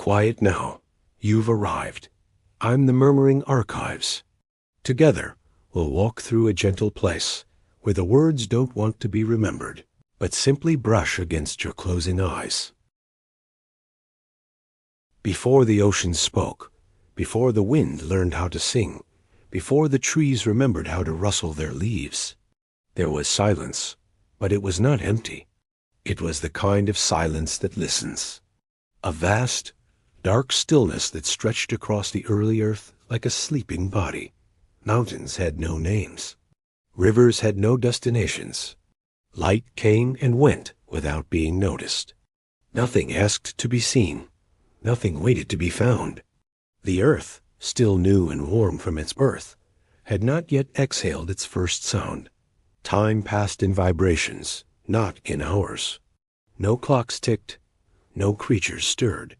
Quiet now. You've arrived. I'm the murmuring archives. Together, we'll walk through a gentle place where the words don't want to be remembered, but simply brush against your closing eyes. Before the ocean spoke, before the wind learned how to sing, before the trees remembered how to rustle their leaves, there was silence, but it was not empty. It was the kind of silence that listens. A vast, dark stillness that stretched across the early earth like a sleeping body. Mountains had no names. Rivers had no destinations. Light came and went without being noticed. Nothing asked to be seen. Nothing waited to be found. The earth, still new and warm from its birth, had not yet exhaled its first sound. Time passed in vibrations, not in hours. No clocks ticked, no creatures stirred.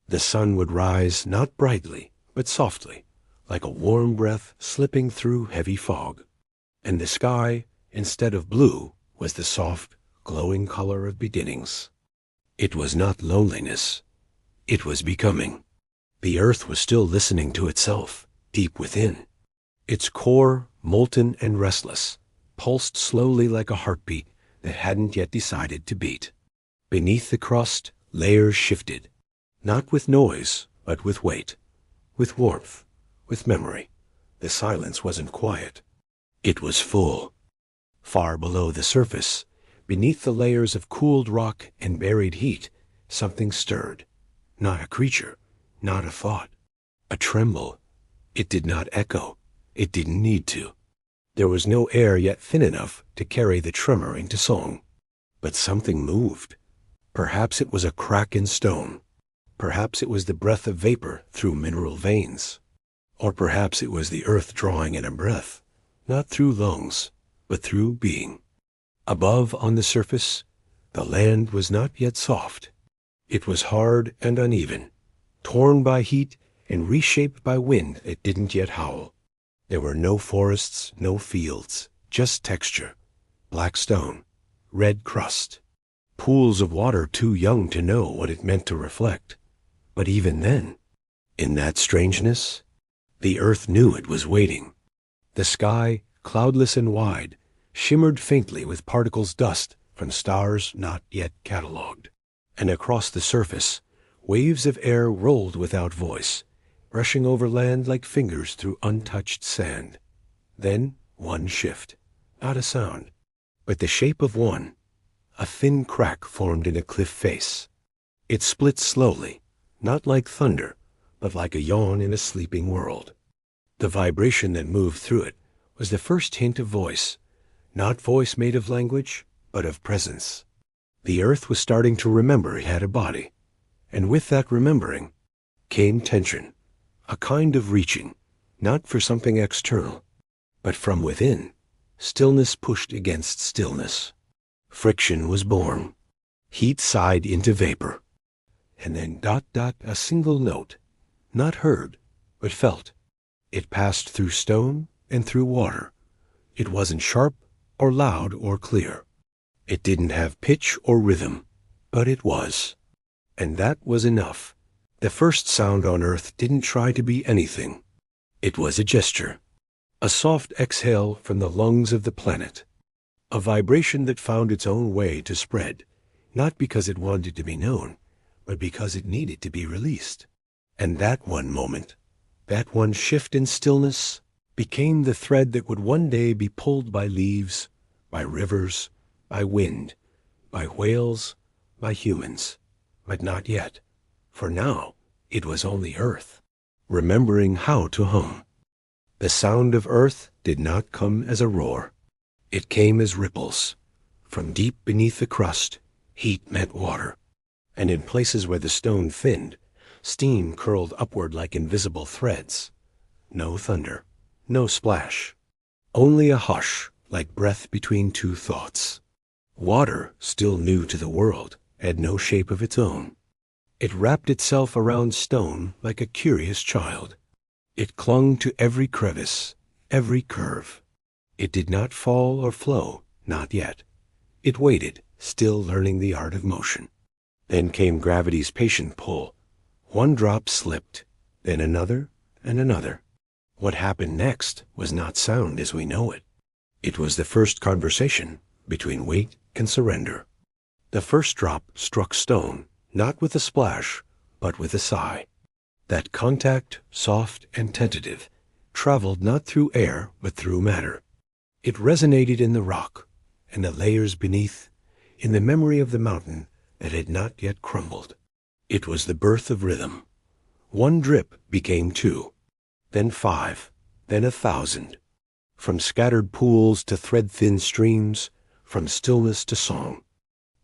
The sun would rise not brightly, but softly, like a warm breath slipping through heavy fog. And the sky, instead of blue, was the soft, glowing color of beginnings. It was not loneliness. It was becoming. The earth was still listening to itself, deep within. Its core, molten and restless, pulsed slowly like a heartbeat that hadn't yet decided to beat. Beneath the crust, layers shifted, not with noise, but with weight, with warmth, with memory. The silence wasn't quiet. It was full. Far below the surface, beneath the layers of cooled rock and buried heat, something stirred. Not a creature, not a thought, a tremble. It did not echo. It didn't need to. There was no air yet thin enough to carry the tremor into song. But something moved. Perhaps it was a crack in stone. Perhaps it was the breath of vapor through mineral veins. Or perhaps it was the earth drawing in a breath, not through lungs, but through being. Above on the surface, the land was not yet soft. It was hard and uneven, torn by heat and reshaped by wind that didn't yet howl. There were no forests, no fields, just texture, black stone, red crust, pools of water too young to know what it meant to reflect. But even then, in that strangeness, the earth knew it was waiting. The sky, cloudless and wide, shimmered faintly with particles dust from stars not yet catalogued. And across the surface, waves of air rolled without voice, brushing over land like fingers through untouched sand. Then one shift, not a sound, but the shape of one. A thin crack formed in a cliff face. It split slowly, not like thunder, but like a yawn in a sleeping world. The vibration that moved through it was the first hint of voice, not voice made of language, but of presence. The earth was starting to remember it had a body, and with that remembering came tension, a kind of reaching, not for something external, but from within. Stillness pushed against stillness. Friction was born. Heat sighed into vapor. And then a single note, not heard, but felt. It passed through stone and through water. It wasn't sharp or loud or clear. It didn't have pitch or rhythm, but it was. And that was enough. The first sound on earth didn't try to be anything. It was a gesture, a soft exhale from the lungs of the planet, a vibration that found its own way to spread, not because it wanted to be known, but because it needed to be released. And that one moment, that one shift in stillness, became the thread that would one day be pulled by leaves, by rivers, by wind, by whales, by humans. But not yet, for now it was only earth, remembering how to hum. The sound of earth did not come as a roar. It came as ripples. From deep beneath the crust, heat met water, and in places where the stone thinned, steam curled upward like invisible threads. No thunder, no splash, only a hush like breath between two thoughts. Water, still new to the world, had no shape of its own. It wrapped itself around stone like a curious child. It clung to every crevice, every curve. It did not fall or flow, not yet. It waited, still learning the art of motion. Then came gravity's patient pull, One drop slipped, then another and another. What happened next was not sound as we know it. It was the first conversation between weight and surrender. The first drop struck stone, not with a splash, but with a sigh. That contact, soft and tentative, traveled not through air but through matter. It resonated in the rock, and the layers beneath, in the memory of the mountain that had not yet crumbled. It was the birth of rhythm. One drip became two, then 5, then 1,000. From scattered pools to thread-thin streams, from stillness to song.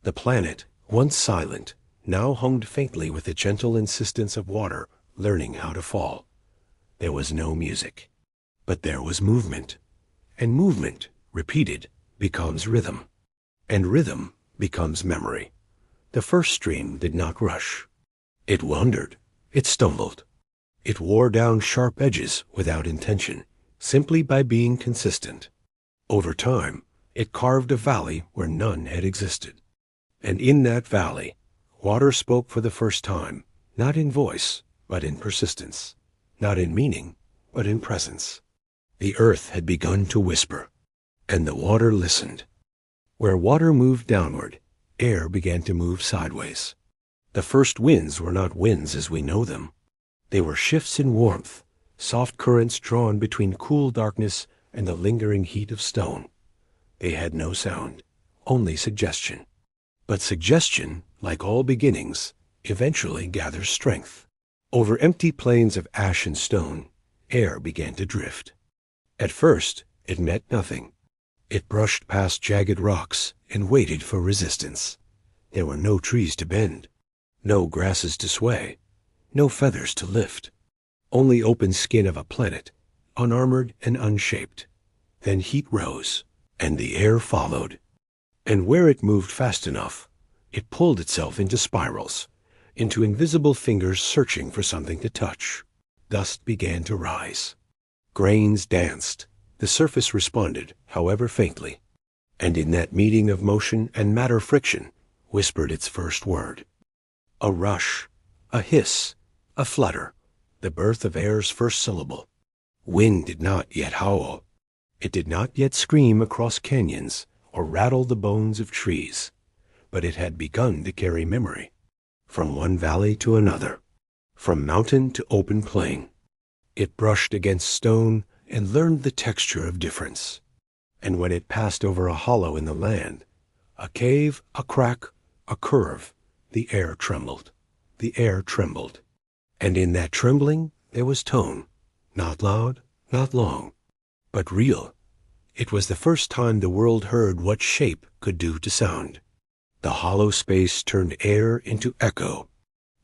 The planet, once silent, now hummed faintly with the gentle insistence of water learning how to fall. There was no music, but there was movement. And movement, repeated, becomes rhythm. And rhythm becomes memory. The first stream did not rush. It wandered. It stumbled. It wore down sharp edges without intention, simply by being consistent. Over time, it carved a valley where none had existed. And in that valley, water spoke for the first time, not in voice, but in persistence, not in meaning, but in presence. The earth had begun to whisper, and the water listened. Where water moved downward, air began to move sideways. The first winds were not winds as we know them. They were shifts in warmth, soft currents drawn between cool darkness and the lingering heat of stone. They had no sound, only suggestion. But suggestion, like all beginnings, eventually gathers strength. Over empty plains of ash and stone, air began to drift. At first, it met nothing. It brushed past jagged rocks and waited for resistance. There were no trees to bend, no grasses to sway, no feathers to lift. Only open skin of a planet, unarmored and unshaped. Then heat rose, and the air followed. And where it moved fast enough, it pulled itself into spirals, into invisible fingers searching for something to touch. Dust began to rise. Grains danced. The surface responded, however faintly. And in that meeting of motion and matter friction, whispered its first word. A rush, a hiss, a flutter, the birth of air's first syllable. Wind did not yet howl. It did not yet scream across canyons or rattle the bones of trees, but it had begun to carry memory, from one valley to another, from mountain to open plain. It brushed against stone and learned the texture of difference. And when it passed over a hollow in the land, a cave, a crack, a curve, the air trembled. The air trembled. And in that trembling there was tone, not loud, not long, but real. It was the first time the world heard what shape could do to sound. The hollow space turned air into echo.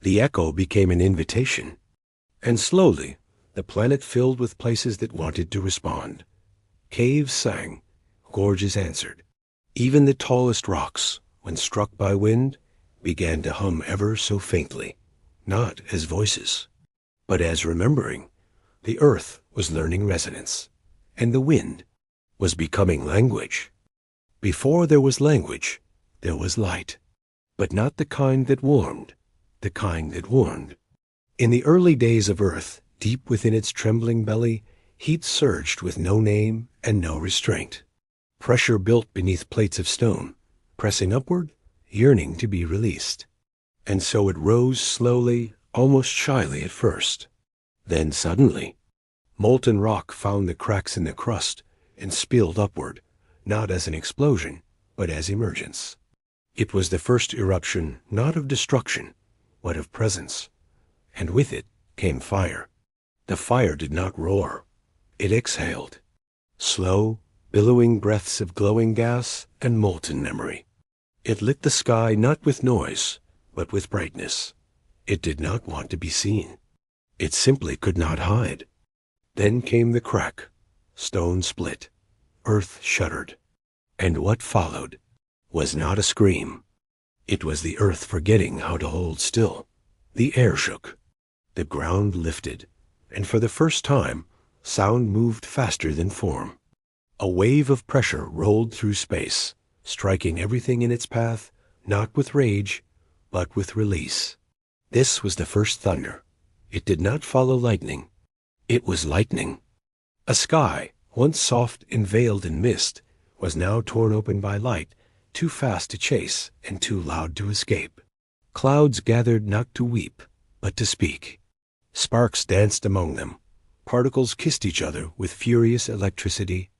The echo became an invitation. And slowly, the planet filled with places that wanted to respond. Caves sang, gorges answered. Even the tallest rocks, when struck by wind, began to hum ever so faintly, not as voices, but as remembering. The earth was learning resonance, and the wind was becoming language. Before there was language, there was light, but not the kind that warmed, the kind that warned. In the early days of Earth, deep within its trembling belly, heat surged with no name and no restraint. Pressure built beneath plates of stone, pressing upward, yearning to be released. And so it rose slowly, almost shyly at first. Then suddenly, molten rock found the cracks in the crust and spilled upward, not as an explosion, but as emergence. It was the first eruption not of destruction, but of presence. And with it came fire. The fire did not roar. It exhaled. Slow, billowing breaths of glowing gas and molten memory. It lit the sky not with noise, but with brightness. It did not want to be seen. It simply could not hide. Then came the crack. Stone split. Earth shuddered. And what followed was not a scream. It was the earth forgetting how to hold still. The air shook. The ground lifted. And for the first time, sound moved faster than form. A wave of pressure rolled through space, striking everything in its path, not with rage, but with release. This was the first thunder. It did not follow lightning. It was lightning. A sky, once soft and veiled in mist, was now torn open by light, too fast to chase and too loud to escape. Clouds gathered not to weep, but to speak. Sparks danced among them. Particles kissed each other with furious electricity,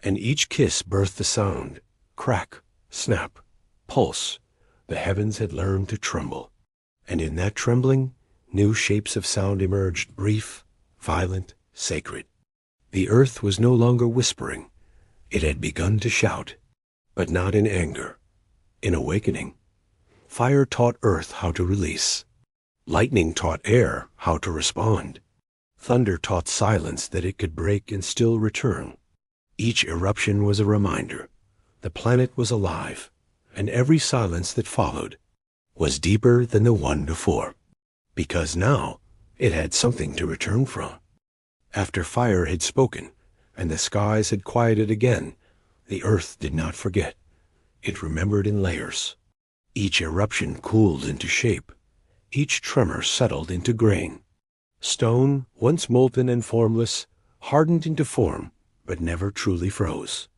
and each kiss birthed a sound. Crack, snap, pulse. The heavens had learned to tremble. And in that trembling, new shapes of sound emerged, brief, violent, sacred. The earth was no longer whispering. It had begun to shout, but not in anger, in awakening. Fire taught earth how to release. Lightning taught air how to respond. Thunder taught silence that it could break and still return. Each eruption was a reminder. The planet was alive, and every silence that followed was deeper than the one before, because now it had something to return from. After fire had spoken, and the skies had quieted again, the earth did not forget. It remembered in layers. Each eruption cooled into shape. Each tremor settled into grain. Stone, once molten and formless, hardened into form, but never truly froze.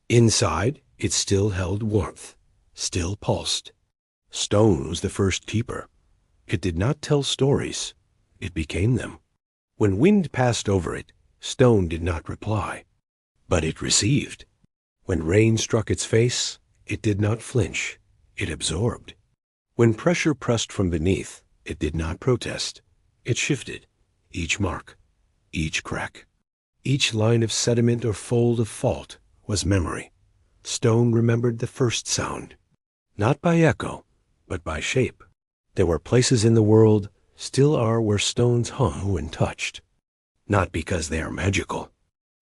Inside, it still held warmth, still pulsed. Stone was the first keeper. It did not tell stories. It became them. When wind passed over it, stone did not reply, but it received. When rain struck its face, it did not flinch. It absorbed. When pressure pressed from beneath, it did not protest. It shifted. Each mark, each crack, each line of sediment or fold of fault was memory. Stone remembered the first sound, not by echo, but by shape. There were places in the world, still are, where stones hung when touched, not because they are magical,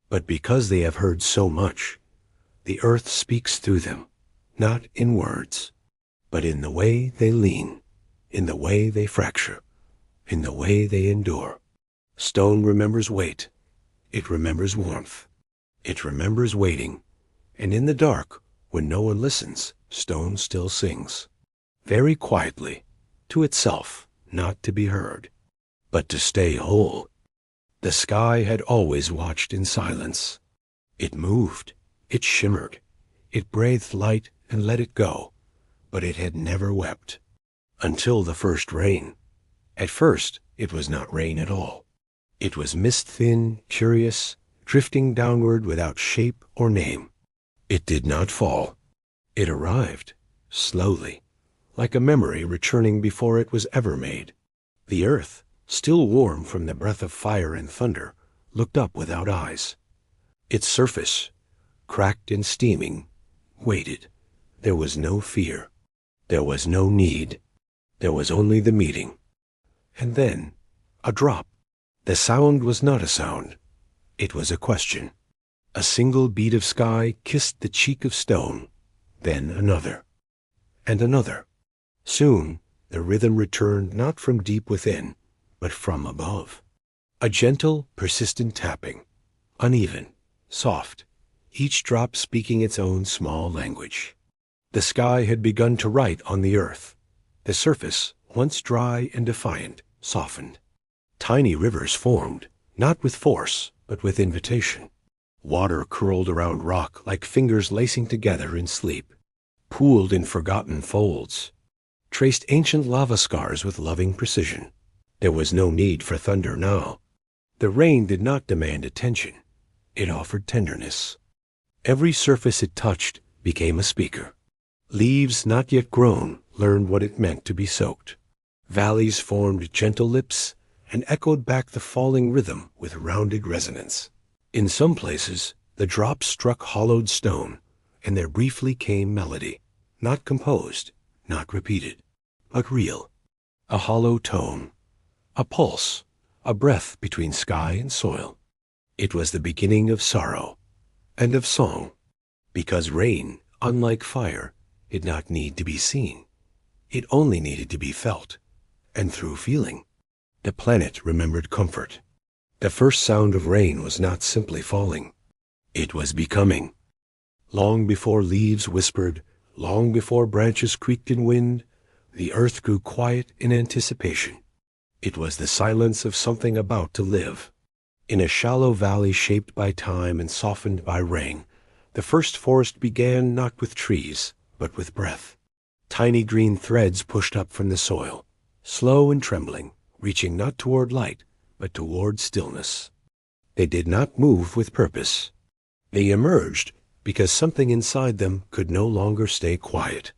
but because they have heard so much. The earth speaks through them, not in words, but in the way they lean, in the way they fracture, in the way they endure. Stone remembers weight. It remembers warmth. It remembers waiting. And in the dark, when no one listens, stone still sings. Very quietly, to itself, not to be heard, but to stay whole. The sky had always watched in silence. It moved. It shimmered. It breathed light and let it go. But it had never wept. Until the first rain. At first, it was not rain at all. It was mist-thin, curious, drifting downward without shape or name. It did not fall. It arrived, slowly, like a memory returning before it was ever made. The earth, still warm from the breath of fire and thunder, looked up without eyes. Its surface, cracked and steaming, waited. There was no fear. There was no need. There was only the meeting. And then, a drop. The sound was not a sound. It was a question. A single bead of sky kissed the cheek of stone, then another, and another. Soon, the rhythm returned not from deep within, but from above. A gentle, persistent tapping, uneven, soft, each drop speaking its own small language. The sky had begun to write on the earth. The surface, once dry and defiant, softened. Tiny rivers formed, not with force, but with invitation. Water curled around rock like fingers lacing together in sleep, pooled in forgotten folds, traced ancient lava scars with loving precision. There was no need for thunder now. The rain did not demand attention. It offered tenderness. Every surface it touched became a speaker. Leaves not yet grown learned what it meant to be soaked. Valleys formed gentle lips and echoed back the falling rhythm with rounded resonance. In some places, the drops struck hollowed stone, and there briefly came melody, not composed, not repeated, but real. A hollow tone, a pulse, a breath between sky and soil. It was the beginning of sorrow and of song, because rain, unlike fire, did not need to be seen. It only needed to be felt, and through feeling, the planet remembered comfort. The first sound of rain was not simply falling. It was becoming. Long before leaves whispered, long before branches creaked in wind, The earth grew quiet in anticipation. It was the silence of something about to live. In a shallow valley shaped by time and softened by rain, the first forest began not with trees, but with breath. Tiny green threads pushed up from the soil, slow and trembling, reaching not toward light, but toward stillness. They did not move with purpose. They emerged because something inside them could no longer stay quiet.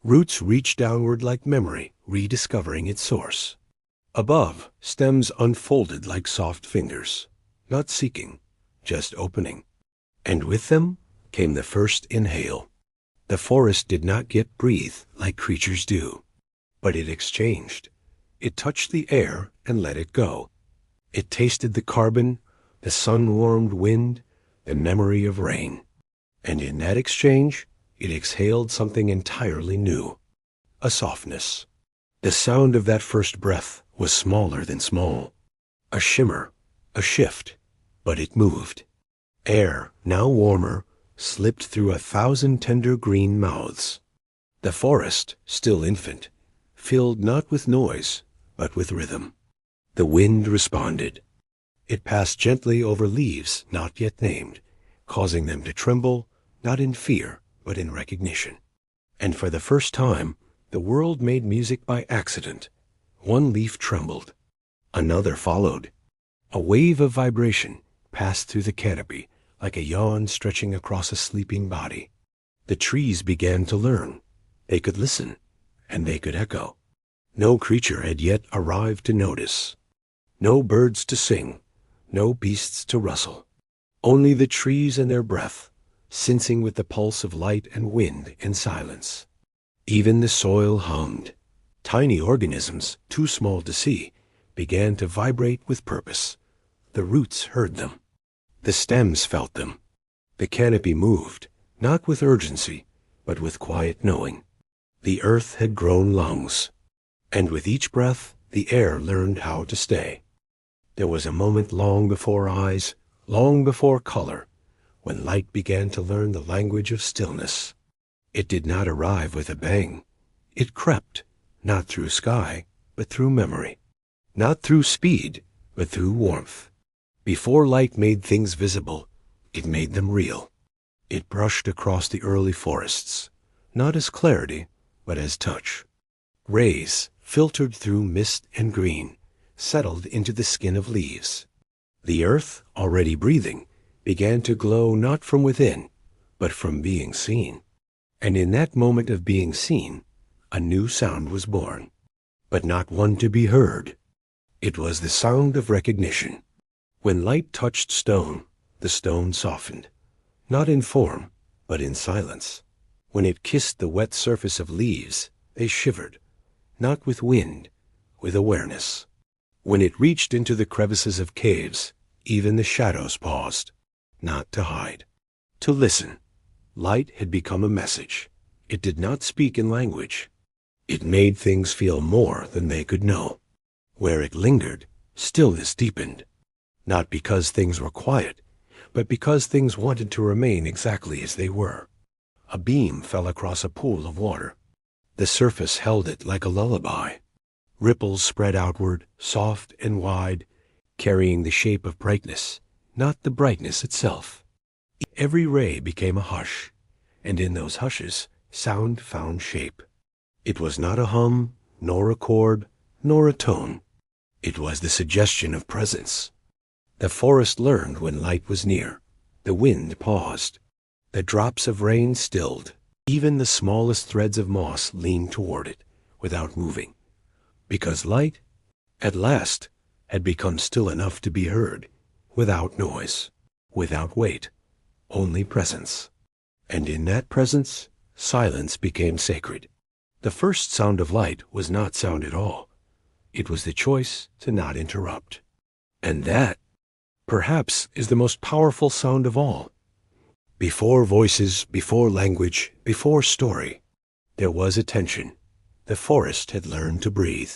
Roots reached downward like memory, rediscovering its source. Above, stems unfolded like soft fingers, not seeking, just opening. And with them came the first inhale. The forest did not yet breathe like creatures do, but it exchanged. It touched the air and let it go. It tasted the carbon, the sun-warmed wind, the memory of rain. And in that exchange, it exhaled something entirely new, a softness. The sound of that first breath was smaller than small, a shimmer, a shift, but it moved. Air, now warmer, slipped through 1,000 tender green mouths. The forest, still infant, filled not with noise, but with rhythm. The wind responded. It passed gently over leaves not yet named, causing them to tremble, not in fear, but in recognition. And for the first time, the world made music by accident. One leaf trembled. Another followed. A wave of vibration passed through the canopy, like a yawn stretching across a sleeping body. The trees began to learn. They could listen, and they could echo. No creature had yet arrived to notice. No birds to sing, no beasts to rustle. Only the trees and their breath, sensing with the pulse of light and wind in silence. Even the soil hummed. Tiny organisms, too small to see, began to vibrate with purpose. The roots heard them. The stems felt them. The canopy moved, not with urgency, but with quiet knowing. The earth had grown lungs, and with each breath the air learned how to stay. There was a moment long before eyes, long before color, when light began to learn the language of stillness. It did not arrive with a bang. It crept, not through sky, but through memory. Not through speed, but through warmth. Before light made things visible, it made them real. It brushed across the early forests, not as clarity, but as touch. Rays, filtered through mist and green, settled into the skin of leaves. The earth, already breathing, began to glow not from within, but from being seen. And in that moment of being seen, a new sound was born, but not one to be heard. It was the sound of recognition. When light touched stone, the stone softened, not in form, but in silence. When it kissed the wet surface of leaves, they shivered, not with wind, with awareness. When it reached into the crevices of caves, even the shadows paused, not to hide, to listen. Light had become a message. It did not speak in language. It made things feel more than they could know. Where it lingered, stillness deepened. Not because things were quiet, but because things wanted to remain exactly as they were. A beam fell across a pool of water. The surface held it like a lullaby. Ripples spread outward, soft and wide, carrying the shape of brightness, not the brightness itself. Every ray became a hush, and in those hushes, sound found shape. It was not a hum, nor a chord, nor a tone. It was the suggestion of presence. The forest learned when light was near. The wind paused. The drops of rain stilled. Even the smallest threads of moss leaned toward it, without moving. Because light, at last, had become still enough to be heard, without noise, without weight, only presence. And in that presence, silence became sacred. The first sound of light was not sound at all. It was the choice to not interrupt. And that, perhaps, is the most powerful sound of all. Before voices, before language, before story, there was attention. The forest had learned to breathe.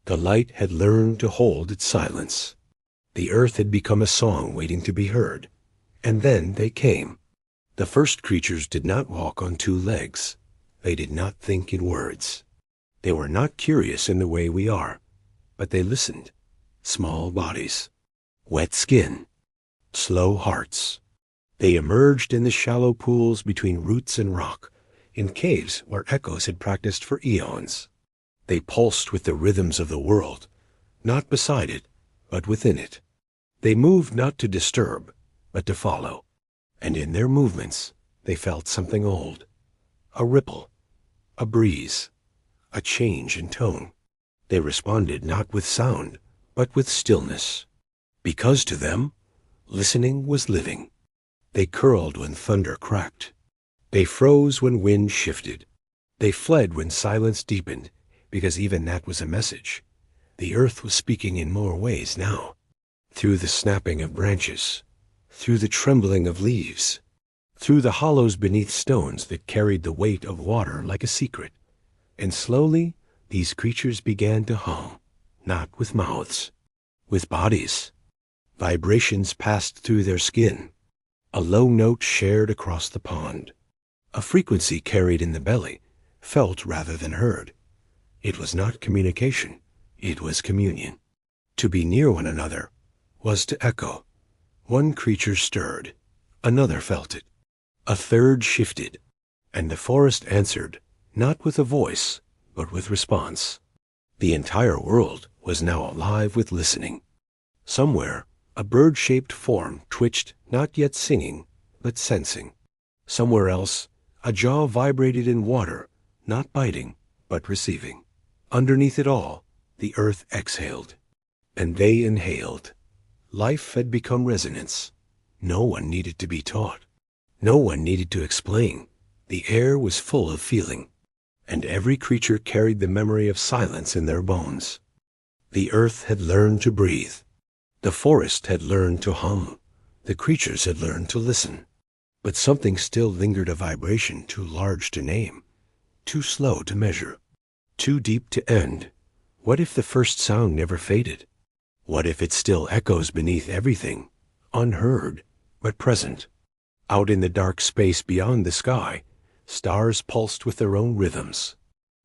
The light had learned to hold its silence. The earth had become a song waiting to be heard. And then they came. The first creatures did not walk on two legs. They did not think in words. They were not curious in the way we are, but they listened. Small bodies, wet skin, slow hearts. They emerged in the shallow pools between roots and rock, in caves where echoes had practiced for eons. They pulsed with the rhythms of the world, not beside it, but within it. They moved not to disturb, but to follow. And in their movements, they felt something old. A ripple, a breeze, a change in tone. They responded not with sound, but with stillness. Because to them, listening was living. They curled when thunder cracked. They froze when wind shifted. They fled when silence deepened, because even that was a message. The earth was speaking in more ways now. Through the snapping of branches, through the trembling of leaves, through the hollows beneath stones that carried the weight of water like a secret. And slowly, these creatures began to hum, not with mouths, with bodies. Vibrations passed through their skin. A low note shared across the pond. A frequency carried in the belly, felt rather than heard. It was not communication, it was communion. To be near one another was to echo. One creature stirred, another felt it, a third shifted, and the forest answered, not with a voice, but with response. The entire world was now alive with listening. Somewhere, a bird-shaped form twitched, not yet singing, but sensing. Somewhere else, a jaw vibrated in water, not biting, but receiving. Underneath it all, the earth exhaled, and they inhaled. Life had become resonance. No one needed to be taught. No one needed to explain. The air was full of feeling, and every creature carried the memory of silence in their bones. The earth had learned to breathe. The forest had learned to hum. The creatures had learned to listen. But something still lingered, a vibration too large to name, too slow to measure, too deep to end. What if the first sound never faded? What if it still echoes beneath everything, unheard, but present? Out in the dark space beyond the sky, stars pulsed with their own rhythms.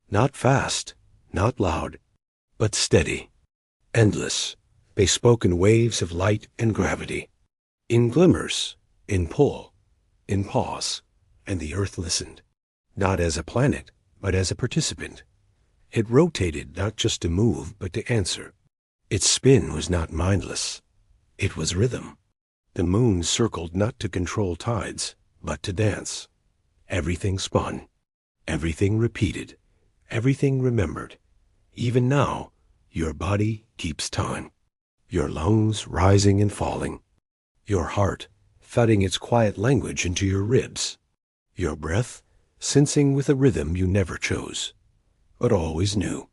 Not fast, not loud, but steady, endless. They spoke in waves of light and gravity, in glimmers, in pull, in pause, and the earth listened, not as a planet, but as a participant. It rotated not just to move, but to answer. Its spin was not mindless. It was rhythm. The moon circled not to control tides, but to dance. Everything spun. Everything repeated. Everything remembered. Even now, your body keeps time. Your lungs rising and falling. Your heart thudding its quiet language into your ribs. Your breath sensing with a rhythm you never chose, but always knew.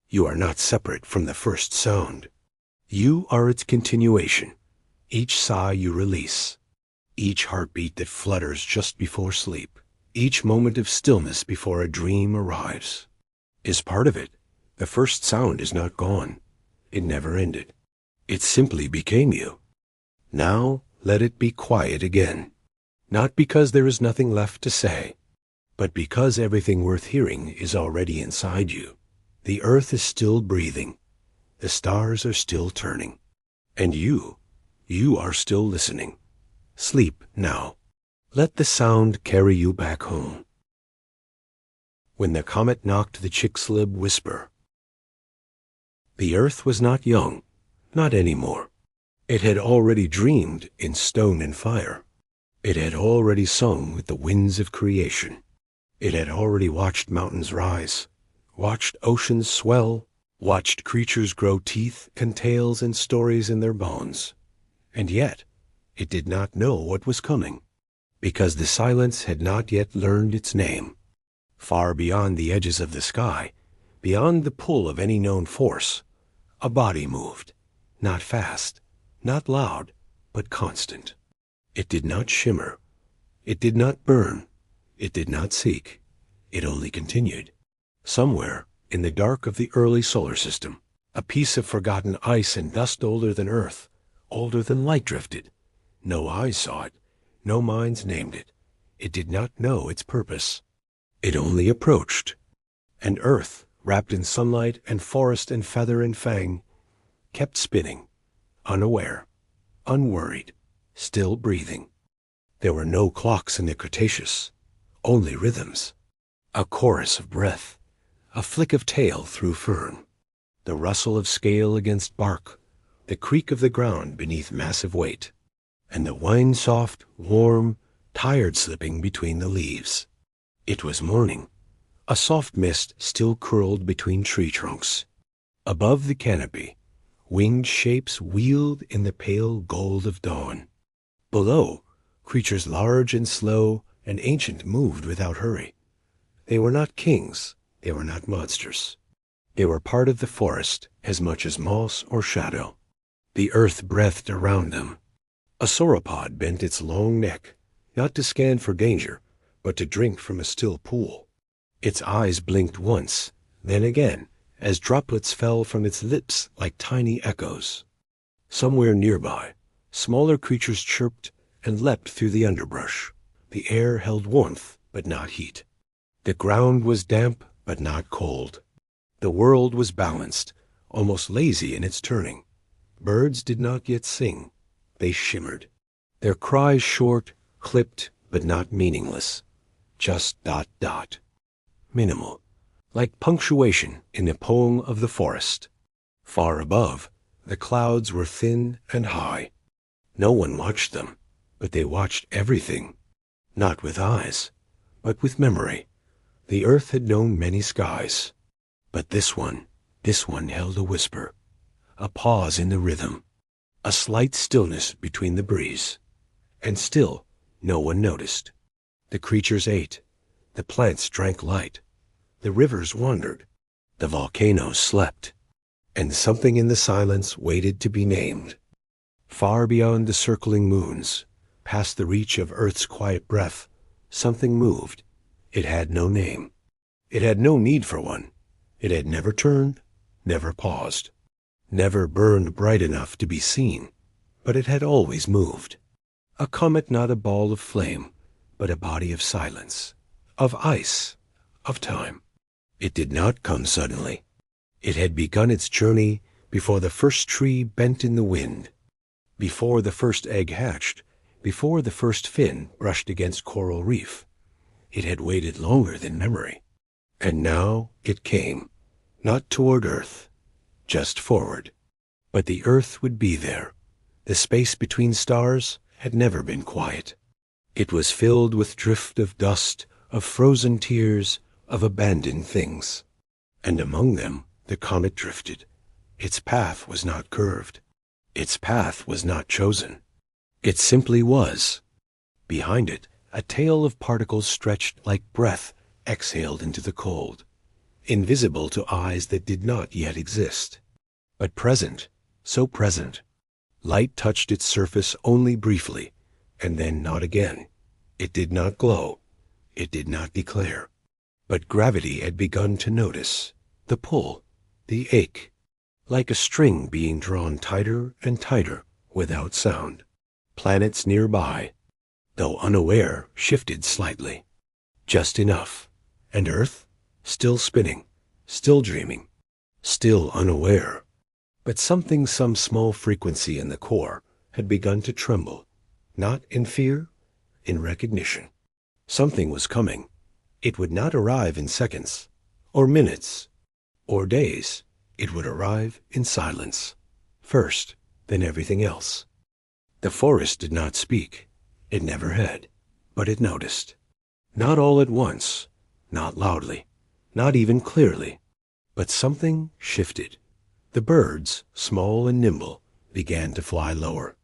You are not separate from the first sound. You are its continuation, each sigh you release, each heartbeat that flutters just before sleep, each moment of stillness before a dream arrives, is part of it. The first sound is not gone. It never ended. It simply became you. Now let it be quiet again, not because there is nothing left to say, but because everything worth hearing is already inside you. The earth is still breathing. The stars are still turning. And you are still listening. Sleep now. Let the sound carry you back home. When the comet knocked the Chicxulub whisper. The earth was not young, not anymore. It had already dreamed in stone and fire. It had already sung with the winds of creation. It had already watched mountains rise, watched oceans swell, watched creatures grow teeth and tails and stories in their bones. And yet, it did not know what was coming, because the silence had not yet learned its name. Far beyond the edges of the sky, beyond the pull of any known force, a body moved, not fast, not loud, but constant. It did not shimmer. It did not burn. It did not seek. It only continued. Somewhere in the dark of the early solar system, a piece of forgotten ice and dust older than Earth, older than light drifted. No eyes saw it. No minds named it. It did not know its purpose. It only approached. And Earth wrapped in sunlight and forest and feather and fang, kept spinning, unaware, unworried, still breathing. There were no clocks in the Cretaceous, only rhythms, a chorus of breath, a flick of tail through fern, the rustle of scale against bark, the creak of the ground beneath massive weight, and the wine-soft, warm, tired slipping between the leaves. It was morning. A soft mist still curled between tree trunks. Above the canopy, winged shapes wheeled in the pale gold of dawn. Below, creatures large and slow and ancient moved without hurry. They were not kings, they were not monsters. They were part of the forest as much as moss or shadow. The earth breathed around them. A sauropod bent its long neck, not to scan for danger, but to drink from a still pool. Its eyes blinked once, then again, as droplets fell from its lips like tiny echoes. Somewhere nearby, smaller creatures chirped and leapt through the underbrush. The air held warmth, but not heat. The ground was damp, but not cold. The world was balanced, almost lazy in its turning. Birds did not yet sing. They shimmered. Their cries short, clipped, but not meaningless. Just ... Minimal, like punctuation in a poem of the forest. Far above, the clouds were thin and high. No one watched them, but they watched everything. Not with eyes, but with memory. The earth had known many skies. But this one held a whisper, a pause in the rhythm, a slight stillness between the breeze. And still, no one noticed. The creatures ate. The plants drank light. The rivers wandered. The volcanoes slept. And something in the silence waited to be named. Far beyond the circling moons, past the reach of Earth's quiet breath, something moved. It had no name. It had no need for one. It had never turned, never paused, never burned bright enough to be seen, but it had always moved. A comet, not a ball of flame, but a body of silence, of ice, of time. It did not come suddenly. It had begun its journey before the first tree bent in the wind, before the first egg hatched, before the first fin brushed against coral reef. It had waited longer than memory. And now it came, not toward Earth, just forward. But the Earth would be there. The space between stars had never been quiet. It was filled with drift of dust, of frozen tears, of abandoned things. And among them the comet drifted. Its path was not curved. Its path was not chosen. It simply was. Behind it, a tail of particles stretched like breath exhaled into the cold, invisible to eyes that did not yet exist. But present, so present. Light touched its surface only briefly, and then not again. It did not glow. It did not declare. But gravity had begun to notice, the pull, the ache, like a string being drawn tighter and tighter without sound. Planets nearby, though unaware, shifted slightly. Just enough. And Earth, still spinning, still dreaming, still unaware. But something, some small frequency in the core, had begun to tremble, not in fear, in recognition. Something was coming. It would not arrive in seconds, or minutes, or days. It would arrive in silence, first, then everything else. The forest did not speak. It never had, but it noticed. Not all at once, not loudly, not even clearly, but something shifted. The birds, small and nimble, began to fly lower.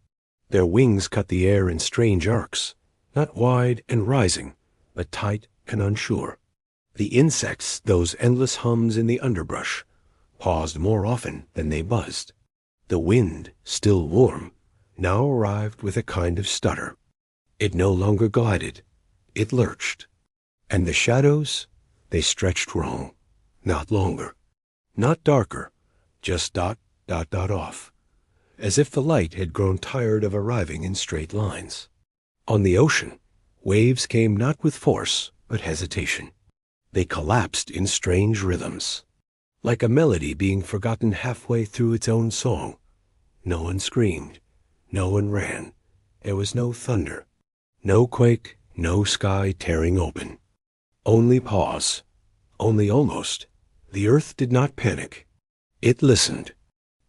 Their wings cut the air in strange arcs, not wide and rising, but tight and unsure. The insects, those endless hums in the underbrush, paused more often than they buzzed. The wind, still warm, now arrived with a kind of stutter. It no longer glided. It lurched. And the shadows, they stretched wrong, not longer, not darker, just ... off, as if the light had grown tired of arriving in straight lines. On the ocean, waves came not with force, but hesitation. They collapsed in strange rhythms. like a melody being forgotten halfway through its own song. No one screamed. No one ran. There was no thunder. No quake, no sky tearing open. Only pause. Only almost. The earth did not panic. It listened.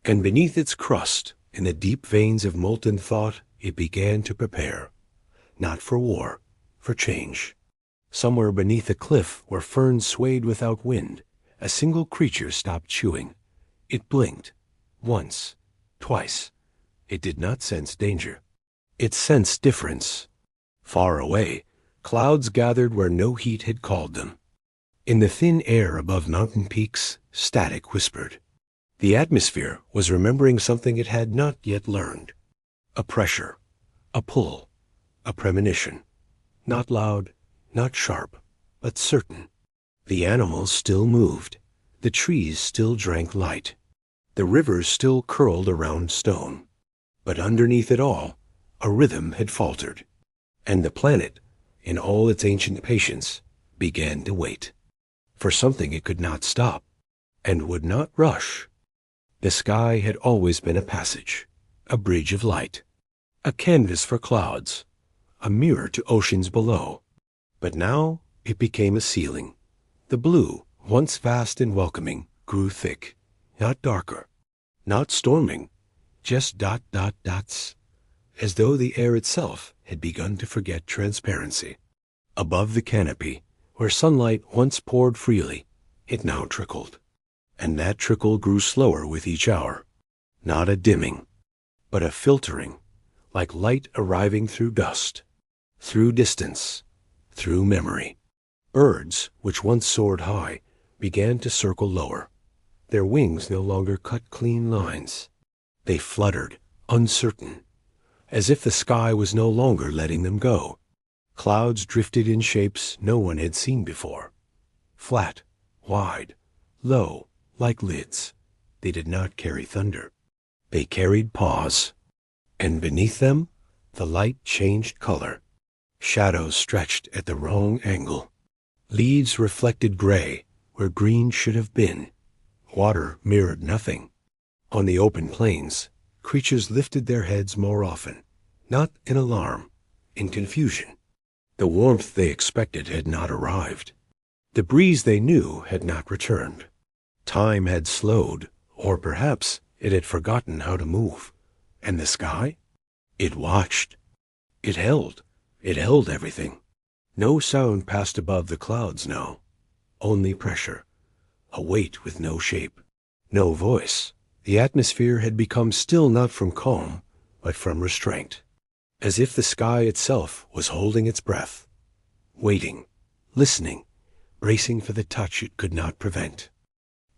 And beneath its crust, in the deep veins of molten thought, it began to prepare. Not for war, for change. Somewhere beneath a cliff where ferns swayed without wind, a single creature stopped chewing. It blinked. Once. Twice. It did not sense danger. It sensed difference. Far away, clouds gathered where no heat had called them. In the thin air above mountain peaks, static whispered. The atmosphere was remembering something it had not yet learned. A pressure, a pull, a premonition. Not loud, not sharp, but certain. The animals still moved. The trees still drank light. The rivers still curled around stone. But underneath it all, a rhythm had faltered. And the planet, in all its ancient patience, began to wait. For something it could not stop, and would not rush. The sky had always been a passage, a bridge of light, a canvas for clouds, a mirror to oceans below. But now it became a ceiling. The blue, once vast and welcoming, grew thick, not darker, not storming, just dots, as though the air itself had begun to forget transparency. Above the canopy, where sunlight once poured freely, it now trickled. And that trickle grew slower with each hour. Not a dimming, but a filtering, like light arriving through dust, through distance, through memory. Birds, which once soared high, began to circle lower. Their wings no longer cut clean lines. They fluttered, uncertain, as if the sky was no longer letting them go. Clouds drifted in shapes no one had seen before. Flat, wide, low, like lids. They did not carry thunder. They carried pause. And beneath them, the light changed color. Shadows stretched at the wrong angle. Leaves reflected gray where green should have been. Water mirrored nothing. On the open plains, creatures lifted their heads more often, not in alarm, in confusion. The warmth they expected had not arrived. The breeze they knew had not returned. Time had slowed, or perhaps it had forgotten how to move. And the sky? It watched. It held everything. No sound passed above the clouds now. Only pressure. A weight with no shape. No voice. The atmosphere had become still not from calm, but from restraint. As if the sky itself was holding its breath. Waiting. Listening. Bracing for the touch it could not prevent.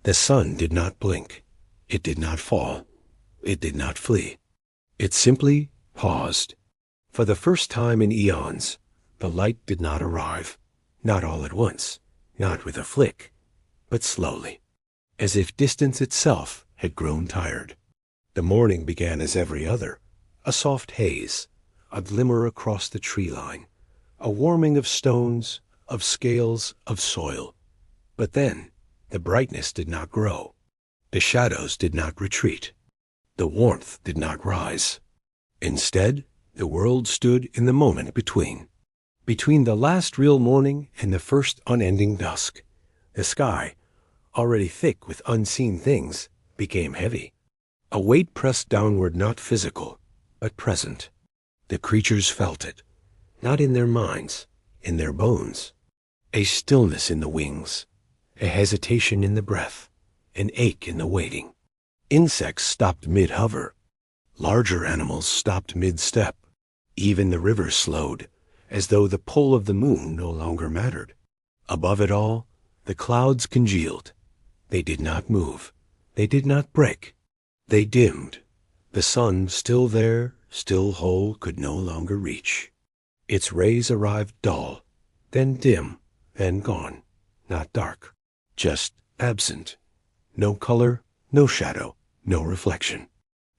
The sun did not blink. It did not fall. It did not flee. It simply paused. For the first time in eons, the light did not arrive. Not all at once. Not with a flick. But slowly. As if distance itself had grown tired. The morning began as every other. A soft haze. A glimmer across the tree line. A warming of stones, of scales, of soil. But then, the brightness did not grow. The shadows did not retreat. The warmth did not rise. Instead, the world stood in the moment between. Between the last real morning and the first unending dusk. The sky, already thick with unseen things, became heavy. A weight pressed downward, not physical, but present. The creatures felt it, not in their minds, in their bones. A stillness in the wings. A hesitation in the breath, an ache in the waiting. Insects stopped mid-hover. Larger animals stopped mid-step. Even the river slowed, as though the pull of the moon no longer mattered. Above it all, the clouds congealed. They did not move. They did not break. They dimmed. The sun, still there, still whole, could no longer reach. Its rays arrived dull, then dim, then gone, not dark. Just absent. No color, no shadow, no reflection.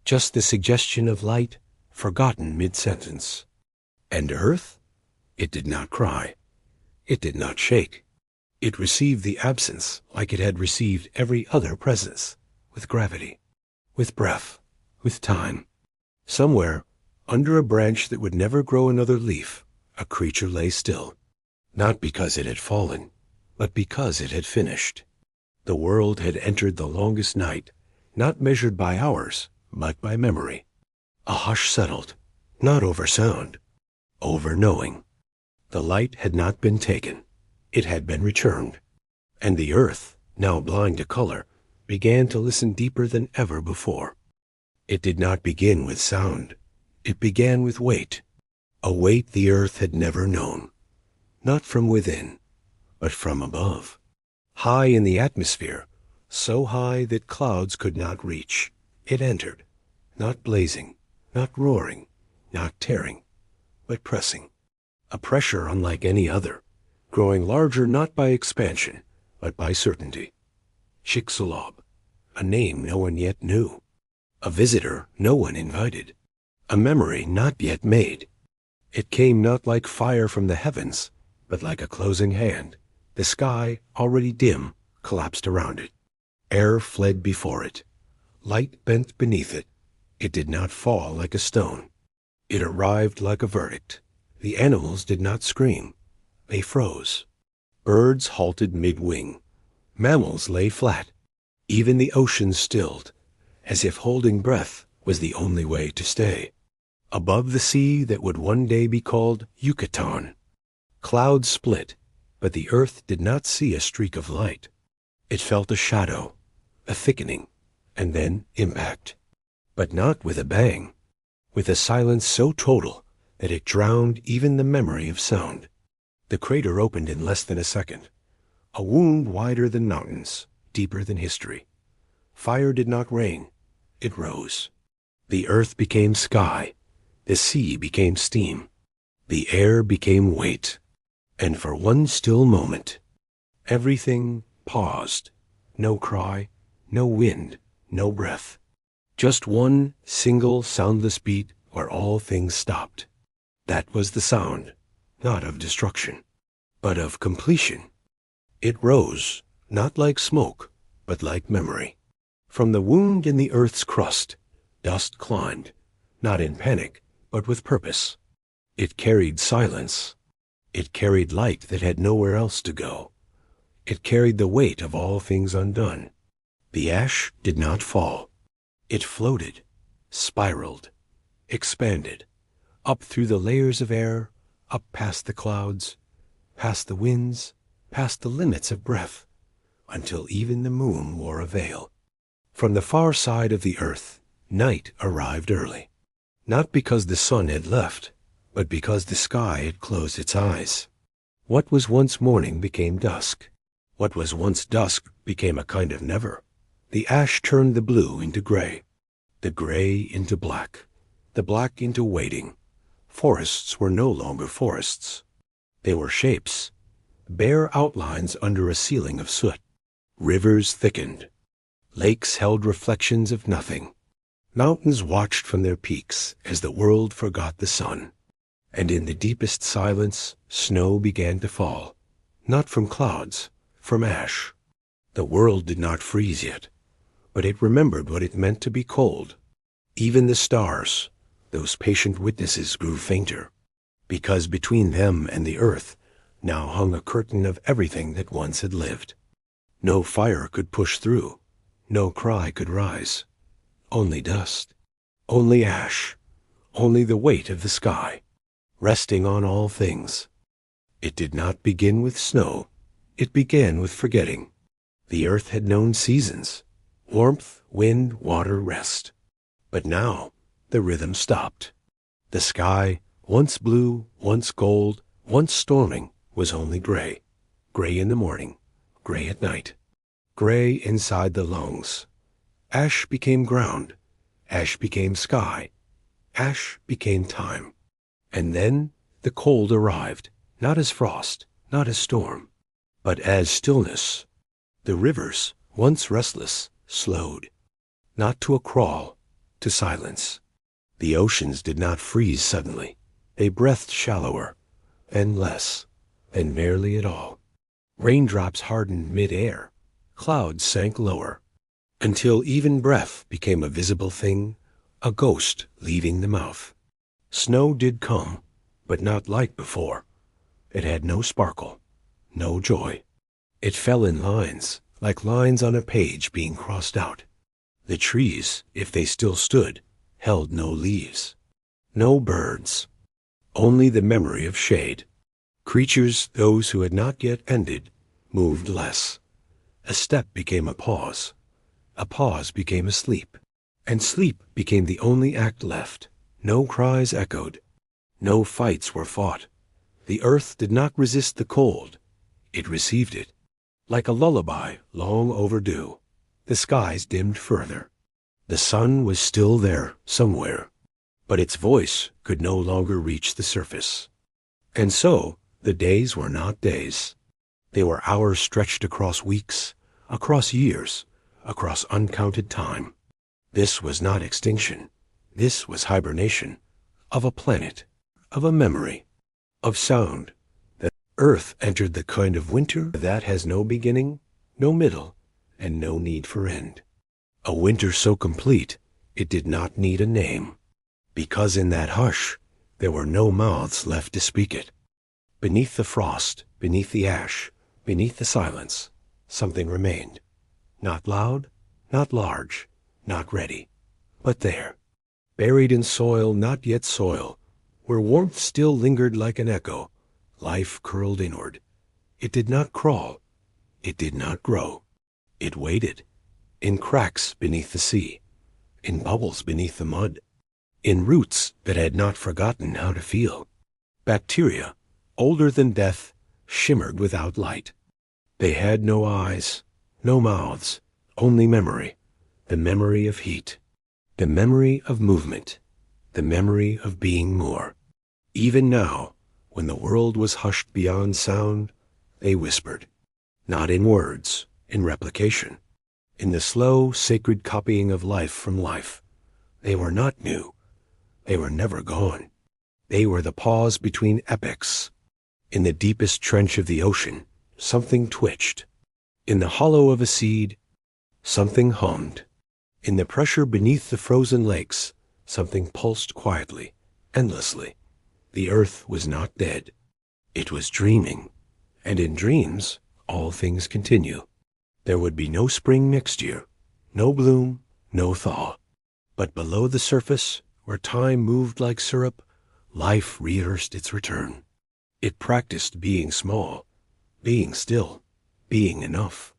Just the suggestion of light, forgotten mid-sentence. And earth? It did not cry. It did not shake. It received the absence like it had received every other presence, with gravity, with breath, with time. Somewhere, under a branch that would never grow another leaf, a creature lay still, not because it had fallen, but because it had finished. The world had entered the longest night, not measured by hours, but by memory. A hush settled, not over sound, over knowing. The light had not been taken. It had been returned. And the earth, now blind to color, began to listen deeper than ever before. It did not begin with sound. It began with weight, a weight the earth had never known. Not from within, but from above. High in the atmosphere, so high that clouds could not reach. It entered, not blazing, not roaring, not tearing, but pressing. A pressure unlike any other, growing larger not by expansion, but by certainty. Chicxulub, a name no one yet knew. A visitor no one invited. A memory not yet made. It came not like fire from the heavens, but like a closing hand. The sky, already dim, collapsed around it. Air fled before it. Light bent beneath it. It did not fall like a stone. It arrived like a verdict. The animals did not scream. They froze. Birds halted mid-wing. Mammals lay flat. Even the ocean stilled, as if holding breath was the only way to stay. Above the sea that would one day be called Yucatan, clouds split, but the earth did not see a streak of light. It felt a shadow, a thickening, and then impact. But not with a bang, with a silence so total that it drowned even the memory of sound. The crater opened in less than a second, a wound wider than mountains, deeper than history. Fire did not rain, it rose. The earth became sky, the sea became steam, the air became weight. And for one still moment, everything paused. No cry, no wind, no breath. Just one single soundless beat where all things stopped. That was the sound, not of destruction, but of completion. It rose, not like smoke, but like memory. From the wound in the earth's crust, dust climbed, not in panic, but with purpose. It carried silence. It carried light that had nowhere else to go. It carried the weight of all things undone. The ash did not fall. It floated, spiraled, expanded, up through the layers of air, up past the clouds, past the winds, past the limits of breath, until even the moon wore a veil. From the far side of the earth, night arrived early. Not because the sun had left, but because the sky had closed its eyes. What was once morning became dusk. What was once dusk became a kind of never. The ash turned the blue into gray, the gray into black, the black into waiting. Forests were no longer forests. They were shapes, bare outlines under a ceiling of soot. Rivers thickened. Lakes held reflections of nothing. Mountains watched from their peaks as the world forgot the sun. And in the deepest silence, snow began to fall, not from clouds, from ash. The world did not freeze yet, but it remembered what it meant to be cold. Even the stars, those patient witnesses, grew fainter, because between them and the earth now hung a curtain of everything that once had lived. No fire could push through, no cry could rise. Only dust, only ash, only the weight of the sky, resting on all things. It did not begin with snow. It began with forgetting. The earth had known seasons, warmth, wind, water, rest. But now the rhythm stopped. The sky, once blue, once gold, once storming, was only gray. Gray in the morning, gray at night, gray inside the lungs. Ash became ground. Ash became sky. Ash became time. And then the cold arrived, not as frost, not as storm, but as stillness. The rivers, once restless, slowed, not to a crawl, to silence. The oceans did not freeze suddenly. They breathed shallower, then less, then barely at all. Raindrops hardened mid-air, clouds sank lower, until even breath became a visible thing, a ghost leaving the mouth. Snow did come, but not like before. It had no sparkle, no joy. It fell in lines, like lines on a page being crossed out. The trees, if they still stood, held no leaves, no birds, only the memory of shade. Creatures, those who had not yet ended, moved less. A step became a pause became a sleep, and sleep became the only act left. No cries echoed, no fights were fought. The earth did not resist the cold, it received it. Like a lullaby long overdue, the skies dimmed further. The sun was still there somewhere, but its voice could no longer reach the surface. And so the days were not days. They were hours stretched across weeks, across years, across uncounted time. This was not extinction. This was hibernation of a planet, of a memory, of sound. The earth entered the kind of winter that has no beginning, no middle, and no need for end. A winter so complete it did not need a name, because in that hush there were no mouths left to speak it. Beneath the frost, beneath the ash, beneath the silence, something remained. Not loud, not large, not ready, but there, buried in soil not yet soil, where warmth still lingered like an echo, life curled inward. It did not crawl, it did not grow. It waited, in cracks beneath the sea, in bubbles beneath the mud, in roots that had not forgotten how to feel. Bacteria, older than death, shimmered without light. They had no eyes, no mouths, only memory, the memory of heat, the memory of movement, the memory of being more. Even now, when the world was hushed beyond sound, they whispered, not in words, in replication, in the slow, sacred copying of life from life. They were not new. They were never gone. They were the pause between epochs. In the deepest trench of the ocean, something twitched. In the hollow of a seed, something hummed. In the pressure beneath the frozen lakes, something pulsed quietly, endlessly. The earth was not dead. It was dreaming. And in dreams, all things continue. There would be no spring next year, no bloom, no thaw. But below the surface, where time moved like syrup, life rehearsed its return. It practiced being small, being still, being enough.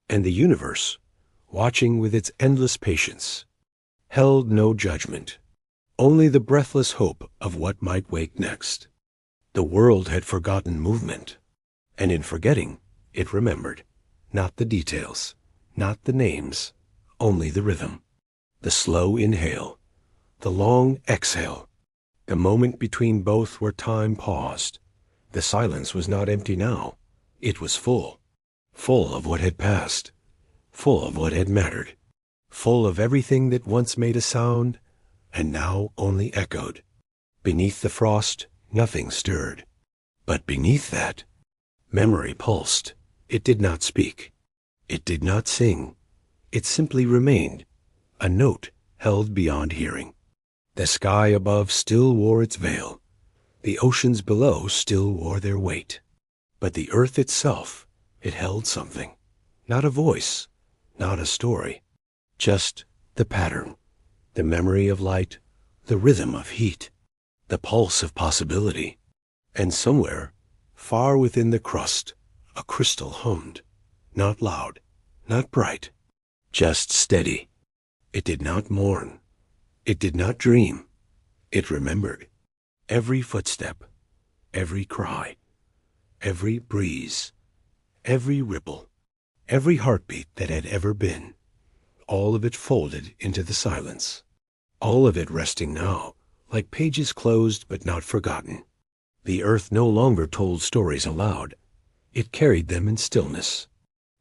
And the universe, watching with its endless patience, held no judgment, only the breathless hope of what might wake next. The world had forgotten movement, and in forgetting, it remembered, not the details, not the names, only the rhythm, the slow inhale, the long exhale, the moment between both where time paused. The silence was not empty now. It was full, full of what had passed, full of what had mattered, full of everything that once made a sound and now only echoed. Beneath the frost, nothing stirred. But beneath that, memory pulsed. It did not speak. It did not sing. It simply remained, a note held beyond hearing. The sky above still wore its veil. The oceans below still wore their weight. But the earth itself, it held something. Not a voice, not a story. Just the pattern, the memory of light, the rhythm of heat, the pulse of possibility. And somewhere, far within the crust, a crystal hummed. Not loud, not bright, just steady. It did not mourn. It did not dream. It remembered. Every footstep, every cry, every breeze, every ripple, every heartbeat that had ever been, all of it folded into the silence, all of it resting now, like pages closed but not forgotten. The earth no longer told stories aloud. It carried them in stillness,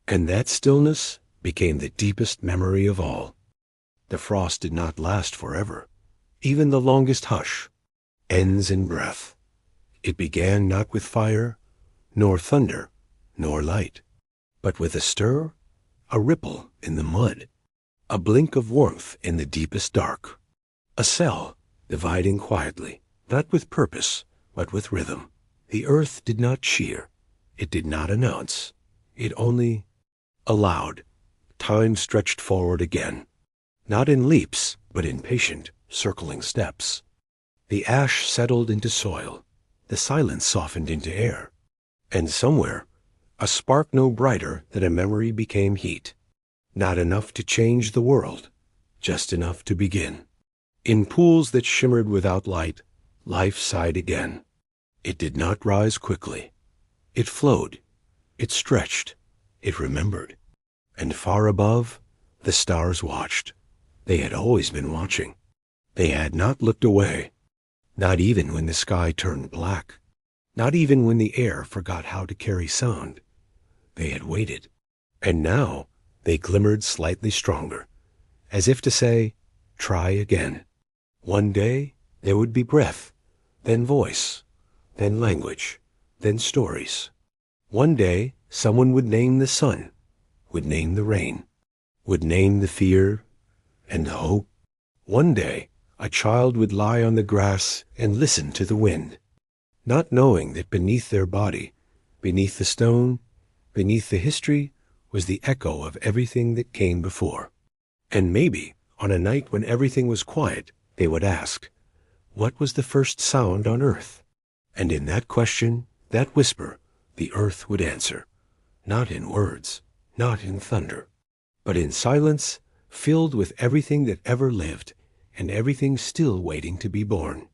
and that stillness became the deepest memory of all. The frost did not last forever. Even the longest hush ends in breath. It began not with fire, nor thunder, nor light, but with a stir, a ripple in the mud, a blink of warmth in the deepest dark, a cell dividing quietly, not with purpose, but with rhythm. The earth did not cheer, it did not announce, it only allowed. Time stretched forward again, not in leaps, but in patient, circling steps. The ash settled into soil, the silence softened into air, and somewhere, a spark no brighter than a memory became heat. Not enough to change the world, just enough to begin. In pools that shimmered without light, life sighed again. It did not rise quickly. It flowed, it stretched, it remembered. And far above, the stars watched. They had always been watching. They had not looked away, not even when the sky turned black, not even when the air forgot how to carry sound. They had waited, and now they glimmered slightly stronger, as if to say, try again. One day there would be breath, then voice, then language, then stories. One day someone would name the sun, would name the rain, would name the fear and the hope. One day a child would lie on the grass and listen to the wind, not knowing that beneath their body, beneath the stone, beneath the history, was the echo of everything that came before. And maybe, on a night when everything was quiet, they would ask, what was the first sound on earth? And in that question, that whisper, the earth would answer, not in words, not in thunder, but in silence filled with everything that ever lived and everything still waiting to be born.